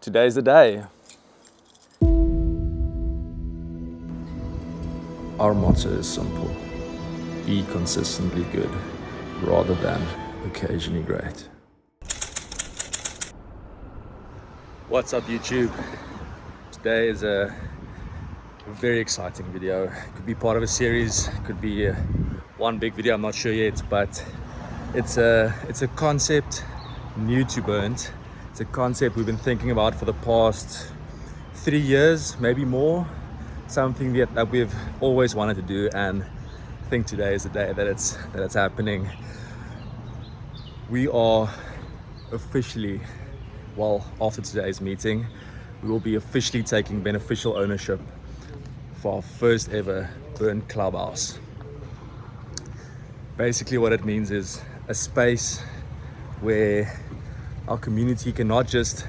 Today's the day. Our motto is simple: be consistently good rather than occasionally great. What's up, YouTube? Today is a very exciting video. It could be part of a series, could be one big video, I'm not sure yet, but it's a concept new to Burnt. It's a concept we've been thinking about for the past 3 years, maybe more. Something that we've always wanted to do, and I think today is the day that it's happening. We are officially, well, after today's meeting, we will be officially taking beneficial ownership for our first ever Burnt Clubhouse. Basically what it means is a space where our community can not just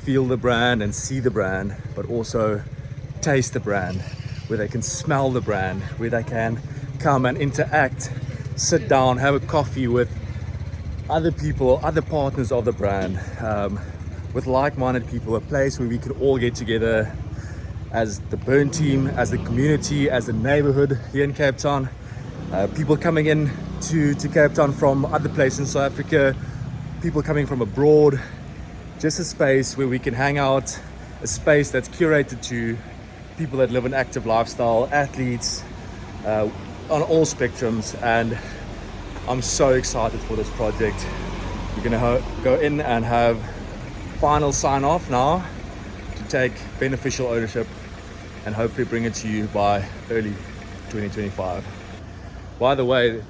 feel the brand and see the brand, but also taste the brand, where they can smell the brand, where they can come and interact, sit down, have a coffee with other people, other partners of the brand, with like-minded people, a place where we can all get together as the Burn team, as the community, as the neighborhood here in Cape Town. People coming in to Cape Town from other places in South Africa, people coming from abroad. Just a space where we can hang out, a space that's curated to people that live an active lifestyle, athletes, on all spectrums. And I'm so excited for this project. We're gonna go in and have final sign off now to take beneficial ownership and hopefully bring it to you by early 2025. By the way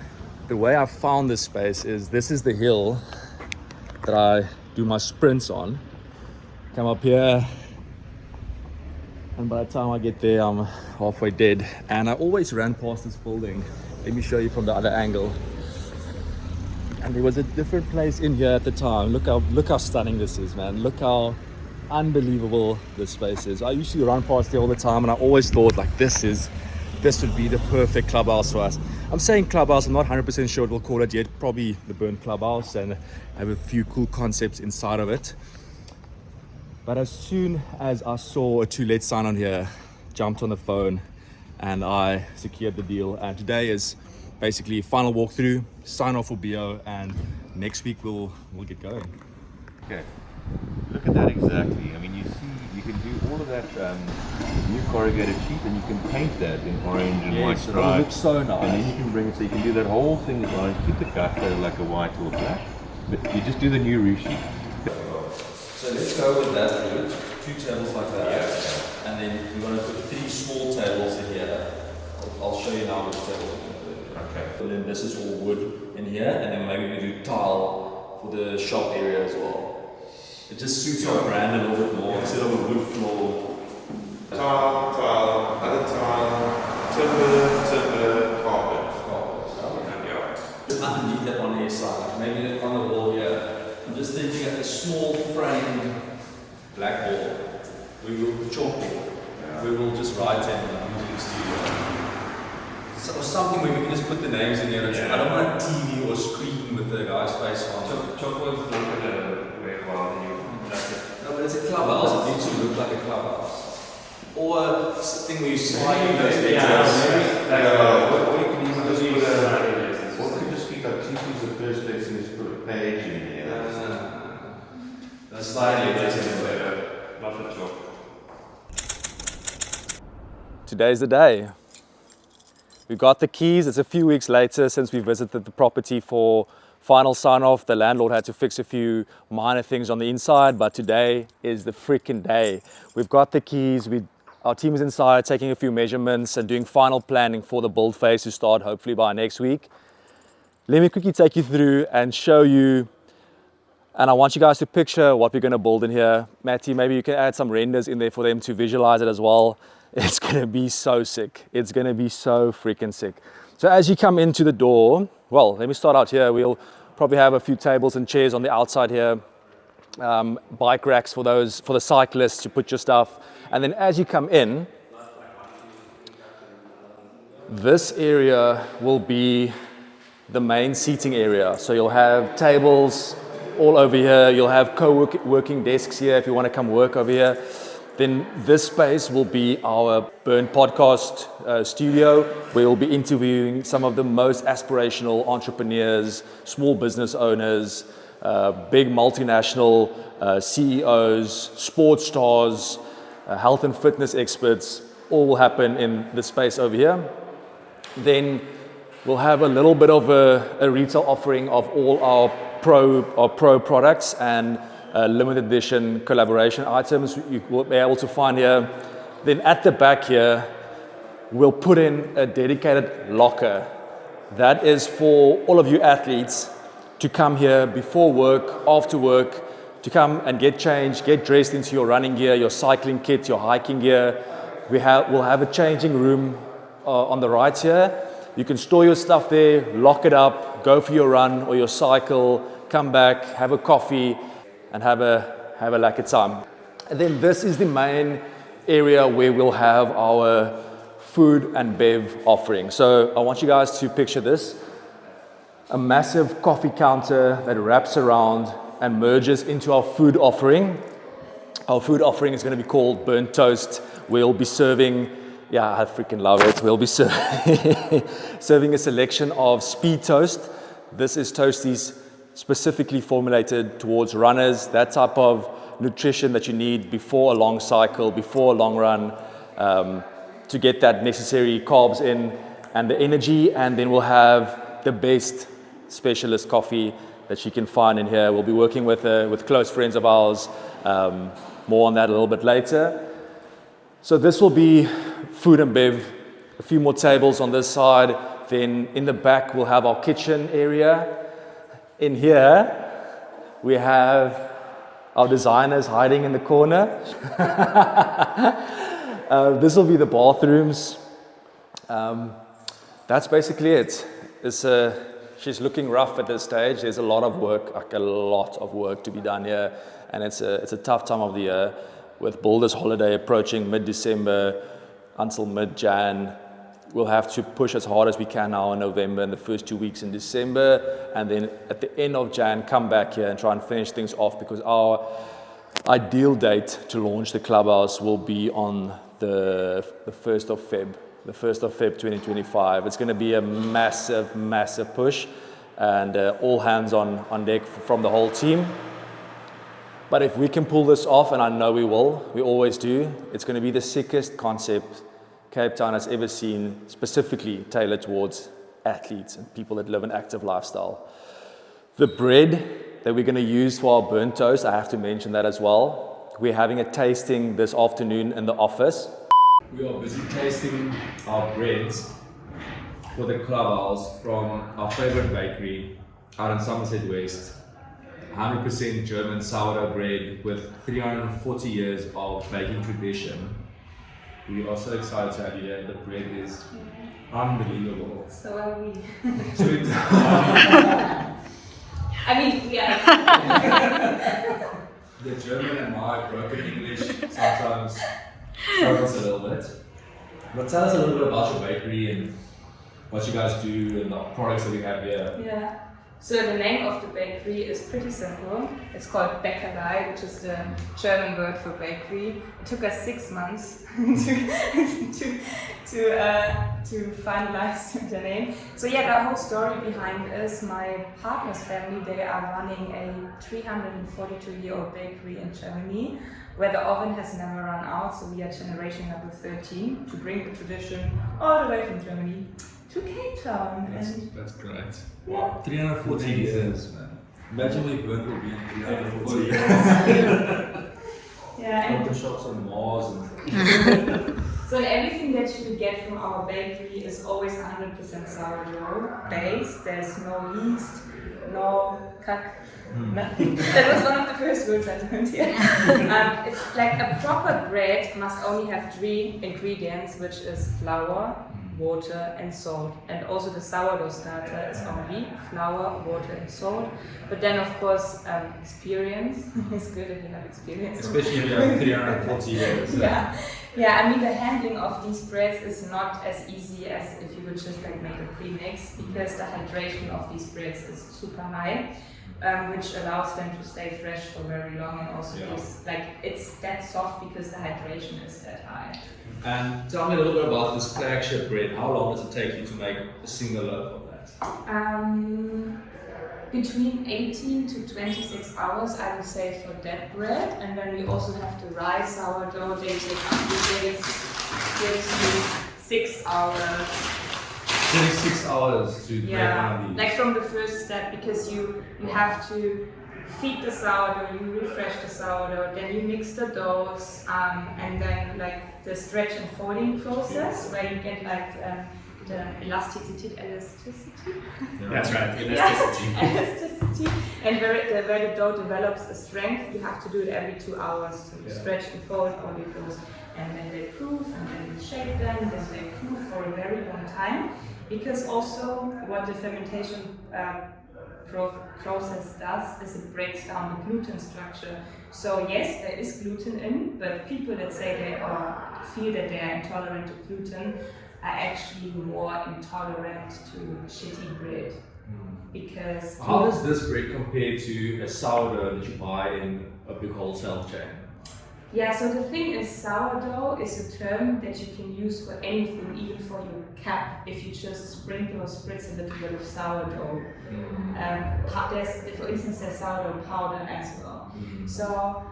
I found this space is, this is the hill that I do my sprints on. Come up here, and by the time I get there, I'm halfway dead. And I always ran past this building. Let me show you from the other angle. And there was a different place in here at the time. Look how stunning this is, man. Look how unbelievable this space is. I usually run past there all the time, and I always thought like this would be the perfect clubhouse for us. I'm saying clubhouse, I'm not 100% sure what we'll call it yet. Probably the Burnt Clubhouse, and have a few cool concepts inside of it. But as soon as I saw a to let sign on here, jumped on the phone and I secured the deal. And today is basically final walkthrough, sign off for BO, and next week we'll get going. Okay, look at that exactly. I mean, you see, you can do all of that new corrugated sheet, and you can paint that in orange and white stripes. It looks so nice. And then you can bring it, so you can do that whole thing as orange. Keep the cut like a white or black, but you just do the new roof sheet. So let's go with that route, 2 tables like that, yeah. And then we're going to put 3 small tables in here. I'll show you now which tables we're going to put. Okay. And then this is all wood in here, and then maybe we do tile for the shop area as well. It just suits our brand a little bit more, instead of a wood floor. Tile, other tile, timber, carpet. Just underneath that on the side, maybe on the wall here. I'm just thinking of a small framed blackboard. We will chalkboard. Yeah. We will just write in using the studio. So something where we can just put the names in here. Yeah. I don't want a TV or screen with the guy's face on. Chalkboard's not going to work well. No, but it's a clubhouse. It needs to look like a clubhouse. Or something where you slide in those letters. What you can even just put what could just be like 2 pieces of first place and just put a page in here. That's slightly better. Not for chalk. Today's the day. We got the keys. It's a few weeks later since we visited the property for final sign-off. The landlord had to fix a few minor things on the inside, but today is the freaking day. We've got the keys. Our team is inside taking a few measurements and doing final planning for the build phase to start hopefully by next week. Let me quickly take you through and show you, and I want you guys to picture what we're going to build in here. Matty, maybe you can add some renders in there for them to visualize it as well. It's going to be so sick. It's going to be so freaking sick. So as you come into the door, well, let me start out here. We'll probably have a few tables and chairs on the outside here. Bike racks for the cyclists to put your stuff. And then as you come in, this area will be the main seating area. So you'll have tables, all over here. You'll have co-working desks here if you want to come work over here. Then this space will be our Burnt podcast studio, where we'll be interviewing some of the most aspirational entrepreneurs, small business owners, big multinational CEOs, sports stars, health and fitness experts. All will happen in the space over here. Then we'll have a little bit of a retail offering of all our pro products and limited edition collaboration items you will be able to find here. Then at the back here, we'll put in a dedicated locker. That is for all of you athletes to come here before work, after work, to come and get changed, get dressed into your running gear, your cycling kit, your hiking gear. We'll have a changing room on the right here. You can store your stuff there, lock it up, go for your run or your cycle, come back, have a coffee, and have a lacquer time. And then this is the main area where we'll have our food and bev offering. So I want you guys to picture this. A massive coffee counter that wraps around and merges into our food offering. Our food offering is going to be called Burnt Toast. We'll be serving, I freaking love it. We'll be serving a selection of speed toast. This is toasties specifically formulated towards runners, that type of nutrition that you need before a long cycle, before a long run, to get that necessary carbs in and the energy. And then we'll have the best specialist coffee that you can find in here. We'll be working with close friends of ours. More on that a little bit later. So this will be food and bev, a few more tables on this side. Then in the back, we'll have our kitchen area. In here, we have our designers hiding in the corner. This will be the bathrooms. That's basically it. She's looking rough at this stage. There's a lot of work to be done here. And it's a tough time of the year with Builders Holiday approaching mid-December until mid-Jan. We'll have to push as hard as we can now in November and the first 2 weeks in December, and then at the end of Jan, come back here and try and finish things off, because our ideal date to launch the clubhouse will be on the 1st of Feb. The 1st of Feb 2025. It's going to be a massive, massive push, and all hands on deck from the whole team. But if we can pull this off, and I know we will, we always do, it's going to be the sickest concept Cape Town has ever seen, specifically tailored towards athletes and people that live an active lifestyle. The bread that we're going to use for our burnt toast, I have to mention that as well. We're having a tasting this afternoon in the office. We are busy tasting our breads for the clubhouse from our favorite bakery out in Somerset West. 100% German sourdough bread with 340 years of baking tradition. We are so excited to have you here. The bread is unbelievable. So are we. I mean, yeah. The German and my broken English sometimes struggles a little bit. But tell us a little bit about your bakery and what you guys do and the products that we have here. Yeah. So the name of the bakery is pretty simple. It's called Bäckerei, which is the German word for bakery. It took us 6 months to finalize the name. So yeah, the whole story behind is my partner's family. They are running a 342-year-old bakery in Germany, where the oven has never run out. So we are generation number 13 to bring the tradition all the way from Germany to Cape Town. That's great. Yeah. 340 years, man. Imagine we Burnt will be in 340 years. Yeah. Open shops on Mars and So everything that you get from our bakery is always 100% sourdough base. There's no yeast, no cack. Nothing. That was one of the first words I learned here. It's like a proper bread must only have 3 ingredients, which is flour, water and salt. And also the sourdough starter is only flour, water and salt. But then of course experience is good if you have experience. especially if you have 340 years. Yeah, Yeah, I mean the handling of these breads is not as easy as if you would just like make a premix, because the hydration of these breads is super high, which allows them to stay fresh for very long, and also gives, like, it's that soft because the hydration is that high. And tell me a little bit about this flagship bread. How long does it take you to make a single loaf of that? Between 18 to 26 hours, I would say, for that bread. And then we also have the rice sourdough. They gives you 6 hours. 36 hours to make one of these. Like from the first step, because you have to feed the sourdough, you refresh the sourdough, then you mix the doughs, and then like the stretch and folding process, where you get like the elasticity. That's right, elasticity. Elasticity. And where the dough develops a strength, you have to do it every 2 hours. So you stretch and fold all the doughs, and then they proof, and then you shake them, then they proof for a very long time. Because also what the fermentation process does is it breaks down the gluten structure. So yes, there is gluten in, but people that say they feel that they are intolerant to gluten are actually more intolerant to shitty bread. Because how does this bread compare to a sourdough that you buy in a big wholesale chain? Yeah, so the thing is, sourdough is a term that you can use for anything, even for your cap, if you just sprinkle or spritz a little bit of sourdough. For instance, there's sourdough powder as well. So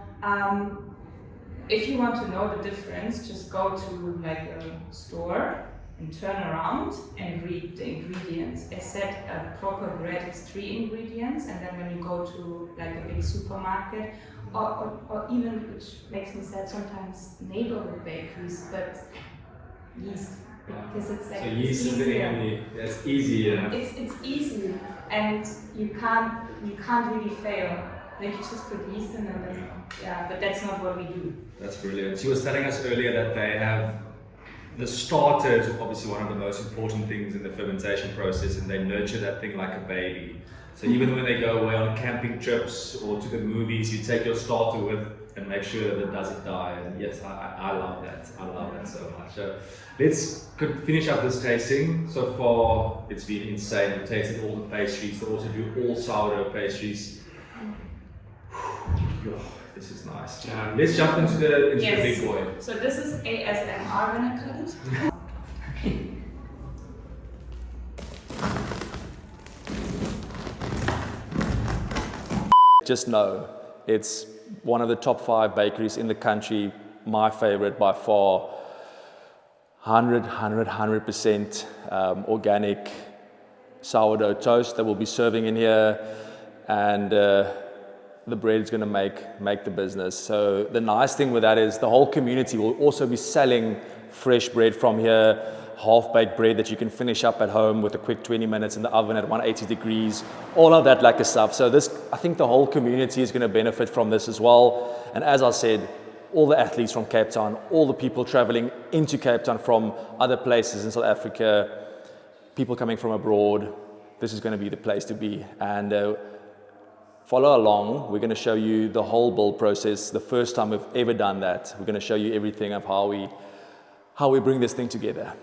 if you want to know the difference, just go to like a store and turn around and read the ingredients. I said a proper bread is 3 ingredients, and then when you go to like a big supermarket, or even, which makes me sad sometimes, neighborhood bakeries, but yeast, because it's like, so yeast is the enemy. It's easy. It's easy, and you can't really fail. Like you just put yeast in, and then but that's not what we do. That's brilliant. She was telling us earlier that they have the starter is obviously one of the most important things in the fermentation process, and they nurture that thing like a baby. So even when they go away on camping trips or to the movies, you take your starter with and make sure that it doesn't die. And yes, I love that. I love that so much. So let's finish up this tasting. So far, it's been insane. We've tasted all the pastries. They also do all sourdough pastries. This is nice. Let's jump into the big boy. So this is ASMR when I cut it. Just know, it's one of the top 5 bakeries in the country, my favorite by far. 100% organic sourdough toast that we'll be serving in here, and the bread's going to make the business. So the nice thing with that is the whole community will also be selling fresh bread from here, half-baked bread that you can finish up at home with a quick 20 minutes in the oven at 180 degrees, all of that lekker stuff. So this, I think the whole community is going to benefit from this as well. And as I said, all the athletes from Cape Town, all the people traveling into Cape Town from other places in South Africa, people coming from abroad, this is going to be the place to be. And follow along. We're going to show you the whole build process, the first time we've ever done that. We're going to show you everything of how we bring this thing together.